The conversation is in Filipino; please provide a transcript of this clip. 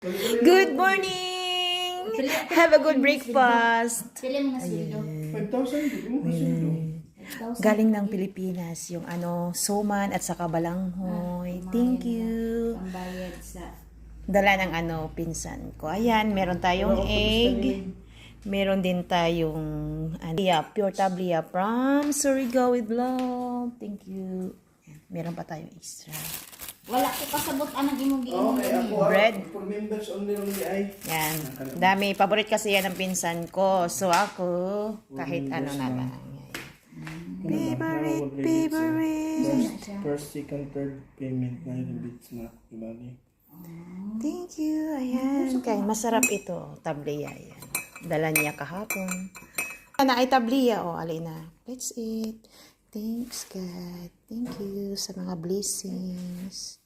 Good morning! Have a good breakfast! Pili mo nga sweldo. 5,000, di mo kasundo. Galing ng Pilipinas, yung suman at saka balanghoy. Thank you. Pambayad sa... Dala ng pinsan ko. Ayan, meron tayong egg. Meron din tayong pure tablia from Surigao with love. Thank you. Ayan, meron pa tayong extra. Wala ko kasabot anang imong giingong Okay, ako Bread. for members only lang di ay. Yan. Dami. Paborit kasi yan ng pinsan ko. So ako, kahit ano na lang. Favorite. First, second, third payment na yung bits na. Diba ni? Thank you. Ayan. Kaya masarap ito. Tablia. Ayan. Dala niya kahapon. Na ay tablia. O, Alina. Let's eat. Thanks, God. Thank you sa mga blessings.